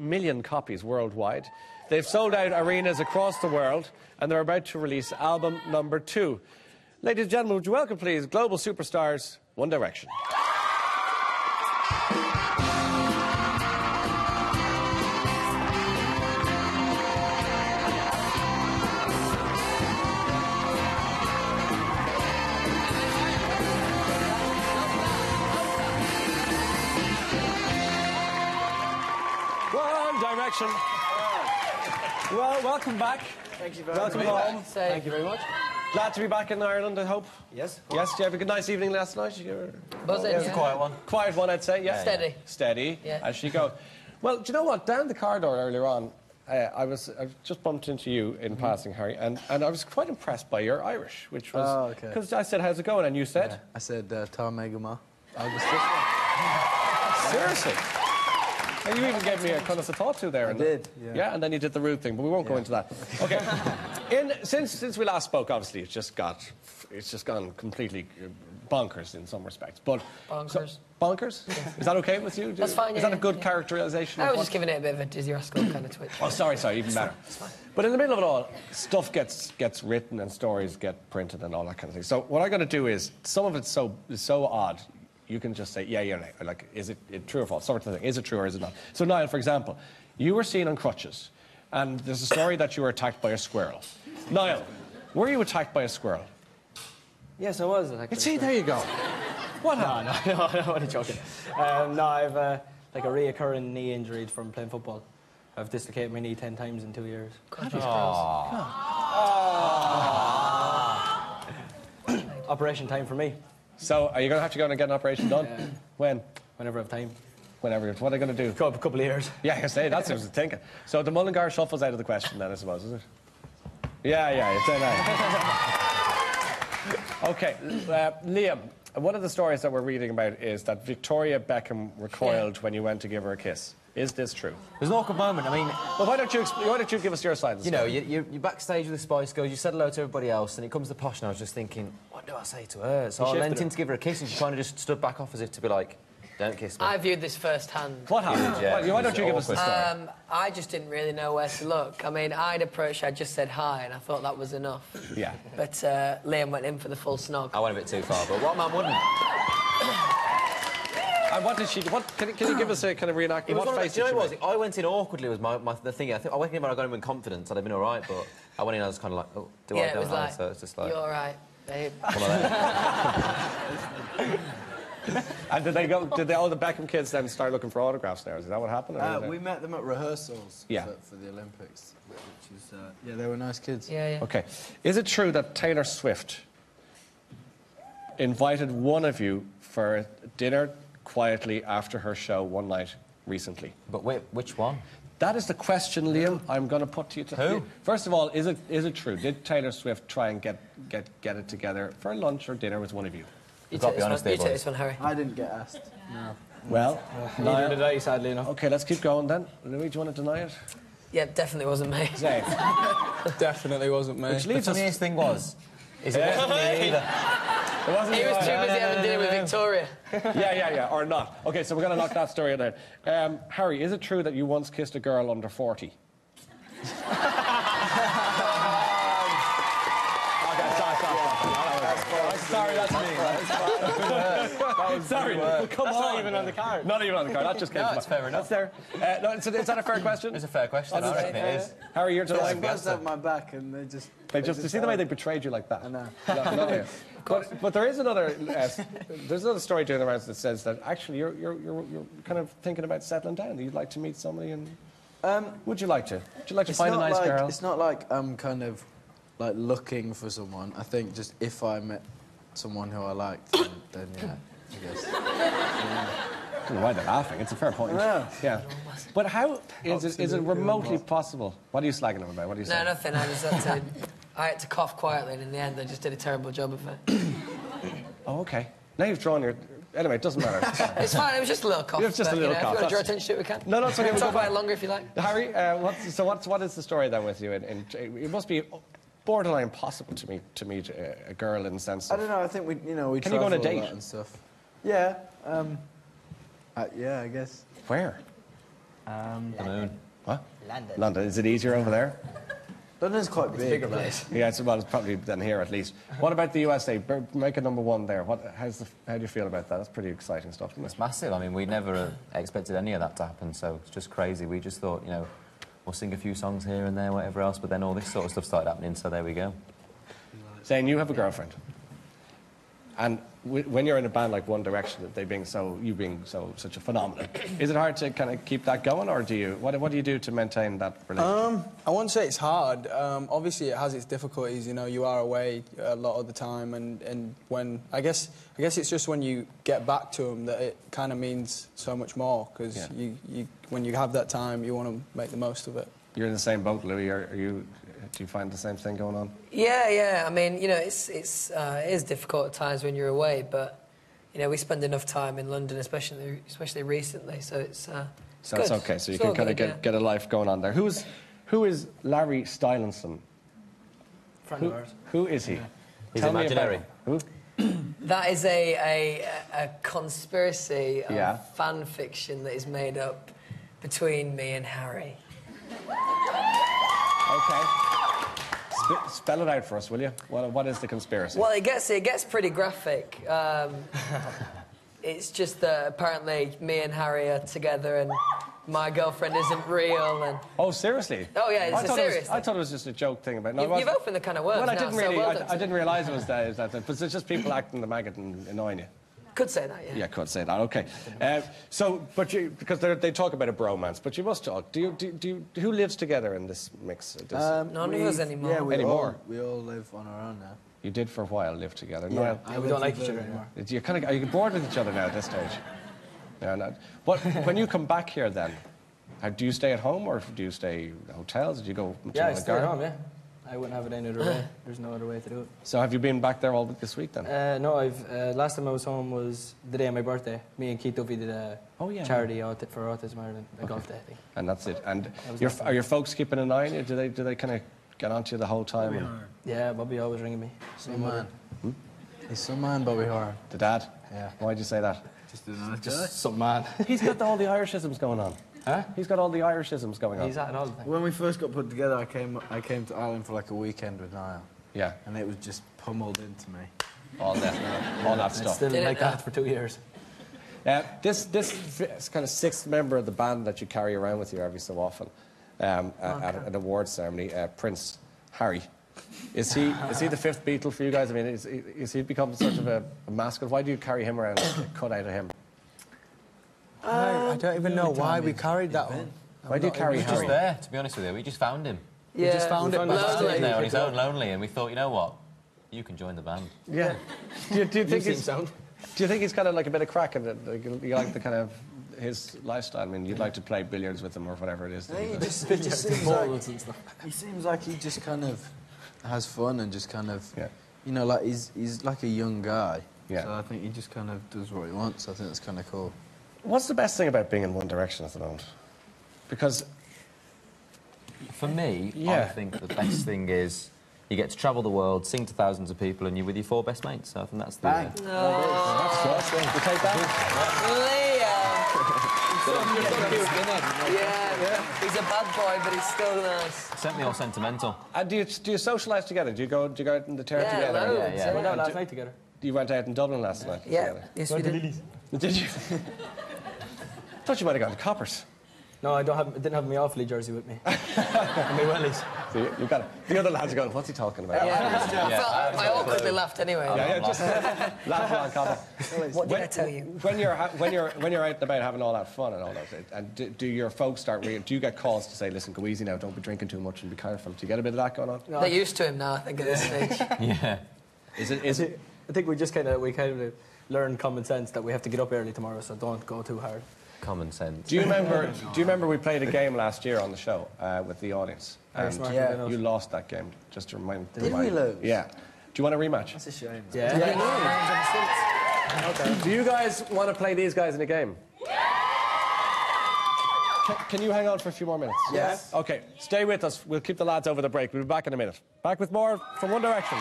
million copies worldwide. They've sold out arenas across the world, and they're about to release album number 2. Ladies and gentlemen, would you welcome, please, global superstars, One Direction. One Direction. Well, welcome back. Thank you very much. Welcome home. Thank you very much. Glad to be back in Ireland, I hope. Yes. Yes, did you have a good, nice evening last night? Buzzing. It was a quiet one. Quiet one, I'd say, yeah. Steady. Steady, Yeah. as she goes. Well, do you know what? Down the corridor earlier on, I just bumped into you in passing, Harry, and I was quite impressed by your Irish, which was... Oh, okay. Because I said, how's it going? And you said? Yeah. I said, Tá Megama. Seriously? And you even gave me a kind of a thought to there. I did, yeah. Yeah, and then you did the rude thing, but we won't go into that. Okay. Since we last spoke, obviously, it's just gone completely bonkers in some respects. But Bonkers. Bonkers? Is that okay with you? That's fine, Is that yeah, a good yeah. characterization? I of was what- just giving it a bit of a Dizzy Rascal kind of twitch. Oh, sorry, even better. But in the middle of it all, stuff gets written and stories get printed and all that kind of thing. So what I'm going to do is, some of it's so odd, you can just say, yeah, no. Like, is it true or false? Sort of thing. Is it true or is it not? So, Niall, for example, you were seen on crutches, and there's a story that you were attacked by a squirrel. Niall, were you attacked by a squirrel? Yes, I was. See, there you go. What happened? No, I'm only joking. No, I've like a reoccurring knee injury from playing football. I've dislocated my knee 10 times in 2 years. Operation time for me. So, are you going to have to go and get an operation done? When? Whenever I have time. Whenever. What are they going to do? Couple of years. Yeah, I say that's what I was thinking. So the Mullingar shuffle's out of the question then, I suppose, is it? Yeah, it's that. Okay, Liam, one of the stories that we're reading about is that Victoria Beckham recoiled when you went to give her a kiss. Is this true? There's an awkward moment. I mean, well, why don't you give us your side of the you know, story? you're backstage with the Spice Girls, you said hello to everybody else, and it comes to Posh, and I was just thinking, what do I say to her? So I leant in to give her a kiss, and she kind of just stood back off as if to be like, don't kiss me. I viewed this firsthand. What happened? Yeah, why don't you give us the story? I just didn't really know where to look. I mean, I'd approached, I just said hi, and I thought that was enough. Yeah. But Liam went in for the full snog. I went a bit too far, but what man wouldn't? And what did she... Can you give us a kind of reenactment? What face do you know did what she it was? I went in awkwardly was the thing. I went in when I got in with confidence, I'd have been all right, but I went in, I was kind of like, oh, do I, Yeah, it don't was I? like, So it's just like... you're all right, babe. And did all the Beckham kids then start looking for autographs there? Is that what happened? We met them at rehearsals Yeah. for the Olympics, which is, yeah, they were nice kids. Yeah. Okay. Is it true that Taylor Swift invited one of you for dinner quietly after her show one night recently? But wait, which one? That is the question, Liam, I'm going to put to you. Who? First of all, is it true? Did Taylor Swift try and get it together for lunch or dinner with one of you? You I've got to take be honest this there, one, boys. Harry. I didn't get asked. No. Well, Neither Niall. did I, sadly enough. Okay, let's keep going then. Louis, do you want to deny it? Yeah, definitely wasn't me. Zane. Definitely wasn't me. Which The leaves us... funniest thing was, is it wasn't me either. It wasn't He you. was too busy having dinner with Victoria. Yeah, or not. Okay, so we're going to knock that story out there. Harry, is it true that you once kissed a girl under 40? Sorry, that's me. Sorry, come on. Not even on the card. Not even on the card. That just came. No, it's fair enough. That's there. No, so is that a fair question? It's a fair question, I reckon it is. Harry, you're They're denying. supposed to have my back, and they just... You see the way they betrayed you like that. I know. No. But there is another. There's another story doing the rounds that says that actually you're kind of thinking about settling down. You'd like to meet somebody, and would you like to? Would you like to find a nice girl? It's not like I'm kind of like looking for someone. I think just if I met someone who I liked, then yeah, I guess. I don't know why they're laughing. It's a fair point. Yeah. But how is it remotely possible? What are you slagging them about? What are you saying? No, nothing. I had to cough quietly, and in the end, I just did a terrible job of it. Oh, okay. Now you've drawn your... Anyway, it doesn't matter. It's fine, it was just a little cough. It was just a little cough. If you want to draw That's- attention to it, we can. No, it's okay. We We'll can go talk about back. it longer if you like. Harry, what is the story then with you? It must be borderline impossible to meet a girl in the sense I of... don't know. I think we Can you go on travel a date? lot and stuff. Yeah. Yeah, I guess. Where? The moon. What? London. London. Is it easier over there? London's quite big. Bigger like- place. Yeah, it's probably than here at least. What about the USA? Make a number one there. How do you feel about that? That's pretty exciting stuff, isn't it? It's massive. I mean, we never expected any of that to happen, so it's just crazy. We just thought, you know, we'll sing a few songs here and there, whatever else, but then all this sort of stuff started happening, so there we go. Saying you have a girlfriend, and when you're in a band like One Direction, you being such a phenomenon, is it hard to kind of keep that going, or what do you do to maintain that relationship? I won't say it's hard. Obviously, it has its difficulties. You know, you are away a lot of the time, and when I guess it's just when you get back to them that it kind of means so much more because when you have that time, you want to make the most of it. You're in the same boat, Louis. Do you find the same thing going on? Yeah. I mean, you know, it is difficult at times when you're away, but you know, we spend enough time in London, especially recently. So it's So good. it's okay. So you It's can all kind of good, get a life going on there. Who is Larry Stylinson? Friend of ours. Who is he? He's Tell me about imaginary. him. Who? That is a conspiracy of Yeah. fan fiction that is made up between me and Harry. Okay. Spell it out for us, will you? What is the conspiracy? Well, it gets pretty graphic. It's just that apparently me and Harry are together and my girlfriend isn't real and... Oh, seriously? Oh, yeah, it's serious. I thought it was just a joke thing about... No, it You've wasn't. opened the kind of words Well, I now, didn't so really... well done. I didn't realise it was that. But it's just people acting the maggot and annoying you. Could say that, yeah. Yeah, could say that. Okay. Because they talk about a bromance, but you must talk. Who lives together in this mix? None of us anymore. Yeah, Anymore? We all live on our own now. You did for a while live together. Yeah. Noel, We don't like each other anymore. are you bored with each other now at this stage? Yeah, no. When you come back here then, do you stay at home or do you stay in hotels? Do you go to Yeah, I the stay at garden? home, yeah. I wouldn't have it any other way. There's no other way to do it. So have you been back there all this week then? No, last time I was home was the day of my birthday. Me and Keith Duffy did a charity for Autism Ireland, a golf day thing. And that's it. And are your folks keeping an eye on you? Do they kind of get onto you the whole time? Yeah, Bobby always ringing me. Some man. He's some man, Bobby Horan. The dad? Yeah. Why'd you say that? Just a nice guy. Just some man. He's got all the Irishisms going on. Huh? He's got all the Irishisms going on. He's at it all the time. When we first got put together, I came to Ireland for like a weekend with Niall, Yeah, and it was just pummeled into me. all that It's stuff. still Did it like now? that for 2 years. This kind of sixth member of the band that you carry around with you every so often at an awards ceremony, Prince Harry. Is he the fifth Beatle for you guys? I mean, is he become sort of a mascot? Why do you carry him around and cut out of him? I don't even know why we carried that on. Why do you carry He was just Harry? there, to be honest with you. We just found him. Yeah, just found it lonely. backstage. Sitting there on his own, lonely, and we thought, you know what? You can join the band. Yeah. Do you think seem he's sound. Do you think he's kind of like a bit of crack in it? Like, you like the kind of his lifestyle? I mean, you'd like to play billiards with him or whatever it is. that he does. He just seems like Balls and stuff. he seems like he just kind of has fun and just kind of Yeah. you know, like he's like a young guy. Yeah. So I think he just kind of does what he wants. I think that's kind of cool. What's the best thing about being in One Direction at the moment? Because For me, I Yeah. think the best thing is you get to travel the world, sing to thousands of people, and you're with your four best mates. So I think that's the... Bang. that's good. You take that. Liam! Yeah, he's a bad boy, but he's still nice. Sent me all sentimental. And do you socialise together? Do you go out in the terrace Yeah, together? loads, yeah. We went out last night together. You went out in Dublin last night. Yeah, together. yes we did. Did you? Thought you might have gone to Coppers. No, I didn't have my Offaly jersey with me. And my wellies. So you got it. The other lads are going, what's he talking about? Yeah, I awkwardly laughed anyway. Yeah, just laugh along, Connor. What did I tell you? When you're out and about having all that fun and all that, and do your folks do you get calls to say, listen, go easy now, don't be drinking too much and be careful? Do you get a bit of that going on? They're used to him now, I think, at this stage. Yeah. Is it? I think we kind of learned common sense that we have to get up early tomorrow, so don't go too hard. Common sense. Do you remember we played a game last year on the show with the audience? Irish And Market yeah, Reynolds. you lost that game, just to remind. Did we lose? Yeah. Do you want a rematch? That's a shame. Yeah. Do you guys want to play these guys in a game? Can you hang on for a few more minutes? Yes. Okay, stay with us. We'll keep the lads over the break. We'll be back in a minute. Back with more from One Direction.